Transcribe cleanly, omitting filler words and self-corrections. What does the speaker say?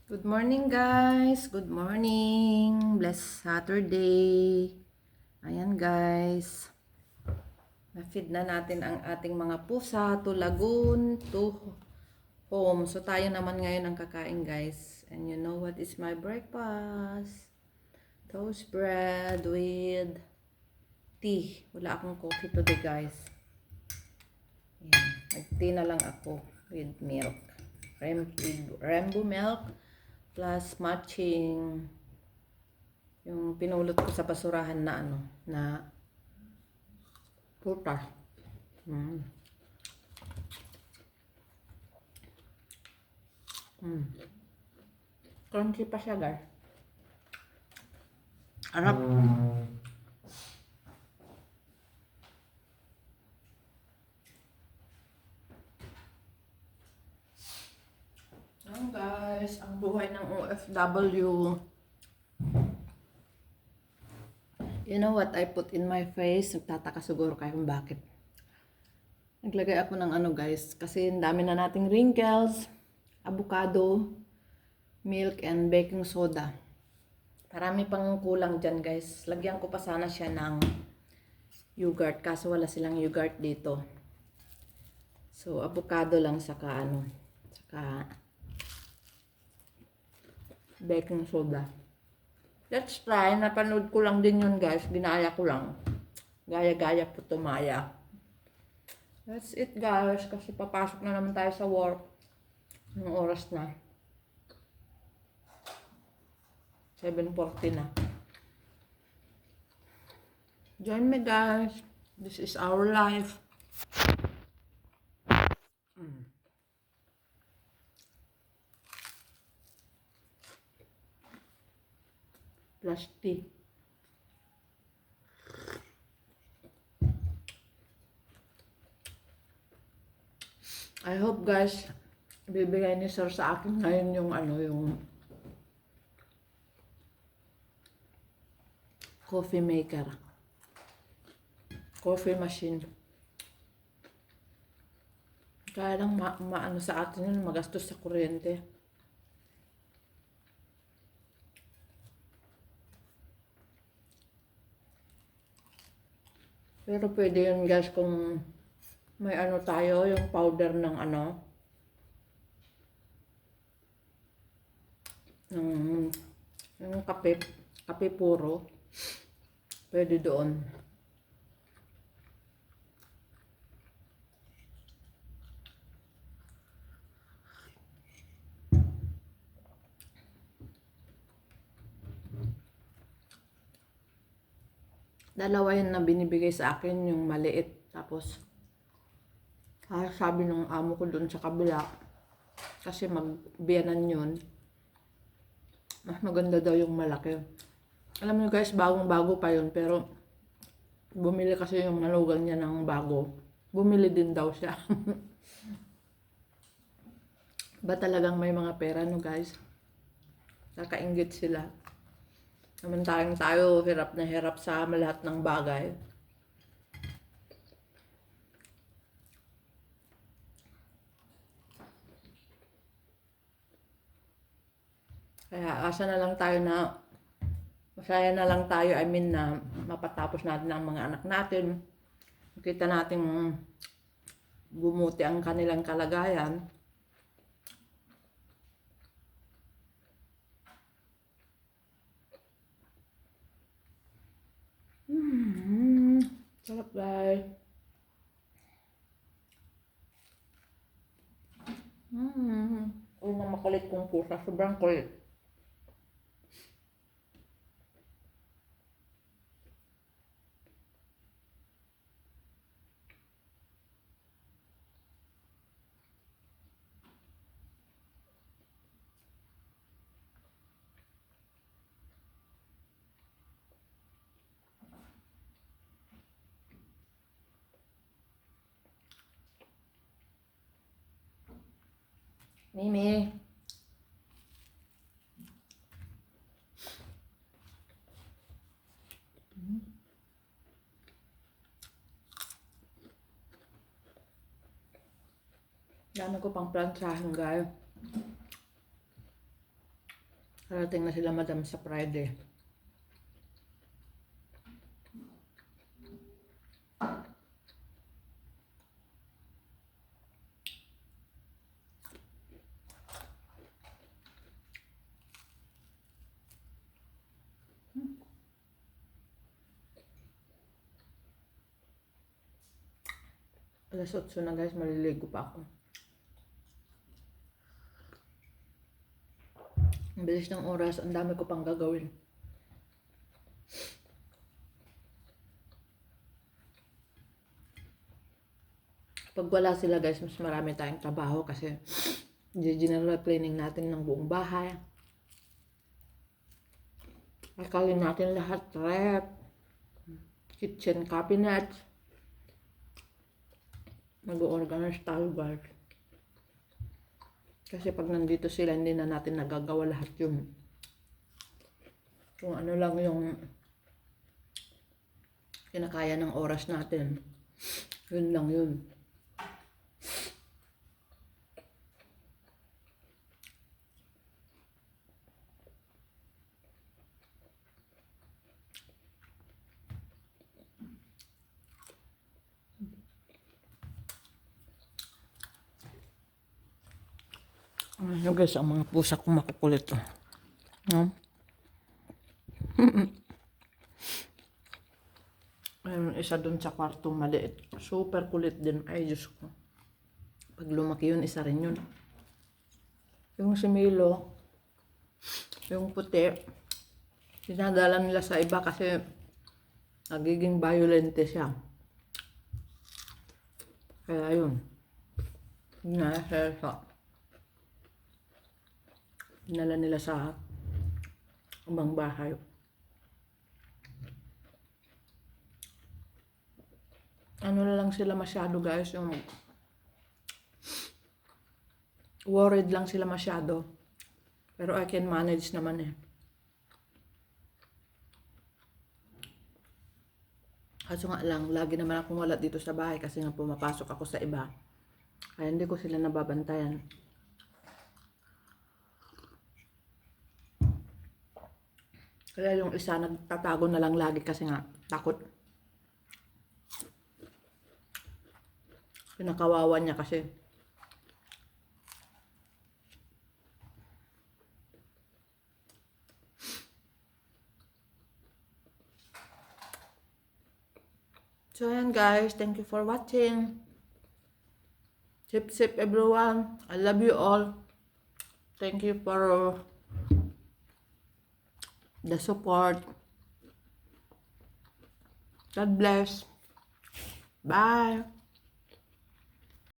Good morning guys! Good morning! Blessed Saturday! Ayan guys. Na-feed na natin ang ating mga pusa to lagoon to home. So tayo naman ngayon ang kakain guys. And you know what is my breakfast? Toast bread with tea. Wala akong coffee today guys. Ayan. Nag-tea na lang ako with milk. Rainbow milk plus matching yung pinulot ko sa basurahan na na prutas. Mm. Mm. Crunchy pa siya, guys. Arap. Ayan, guys, ang buhay ng OFW. You know what I put in my face? Nagtataka siguro kayo kung bakit. Naglagay ako ng guys, kasi ang dami na nating wrinkles, avocado, milk, and baking soda. Marami pang kulang dyan guys. Lagyan ko pa sana siya ng yogurt, kaso wala silang yogurt dito. So, avocado lang saka saka baking soda. Let's try. Napanood ko lang din yun guys. Ginaya ko lang. Gaya-gaya po tumaya. That's it guys. Kasi papasok na naman tayo sa work. Anong oras na? 7:40 na. Join me guys. This is our life. Plus tea. I hope guys, bibigay ni sir sa akin ngayon yung yung coffee maker. Coffee machine. Kaya lang maano sa atin yun, magastos sa kuryente. Pero pwede yun guys kung may tayo, yung powder ng yung kape puro. Pwede doon. Dalawa yun na binibigay sa akin, yung maliit. Tapos, sabi ng amo ko doon sa kabila, kasi magbiyanan yun, mas maganda daw yung malaki. Alam niyo guys, bagong-bago pa yun, pero bumili kasi yung manugang niya ng bago. Bumili din daw siya. Ba talagang may mga pera no guys? Nakainggit sila. Samantalang tayo, hirap na hirap sa lahat ng bagay. Kaya asa na lang tayo na masaya na lang tayo, I mean na mapatapos natin ang mga anak natin. Kita natin bumuti ang kanilang kalagayan. Sarap guys. Uy, na makulit kong pusa. Sobrang kulit. Mimi. Dami ko pang plansahan guys. Karating na sila madam sa Friday. Alas 8 na guys, maliligo pa ako. Ang bilis ng oras, ang dami ko pang gagawin. Pag wala sila guys, mas marami tayong trabaho kasi general cleaning natin ng buong bahay. Akalin natin lahat, rep, kitchen cabinet. Mag-organize tayo guys. Kasi pag nandito sila, hindi na natin nagagawa lahat yun. Kung ano lang yung kinakaya ng oras natin. Yun lang yun. Ano guys, ang mga pusa kong makukulit to. No? Ayun, isa dun sa kwartong maliit. Super kulit din. Ay, Diyos ko. Pag lumaki yun, isa rin yun. Yung si Milo, yung puti, dinadala nila sa iba kasi nagiging violent siya. Kaya yun. Nasa dinala nila sa ibang bahay. Ano na lang sila masyado guys, yung worried lang sila masyado. Pero I can manage naman eh. Kaso nga lang, lagi naman akong wala dito sa bahay kasi nga pumapasok ako sa iba. Kaya hindi ko sila nababantayan. Kaya yung isa nagtatago na lang lagi kasi nga takot. Pinakawawa niya kasi. So ayan guys, thank you for watching. Sip sip everyone. I love you all. Thank you for the support. God bless. Bye.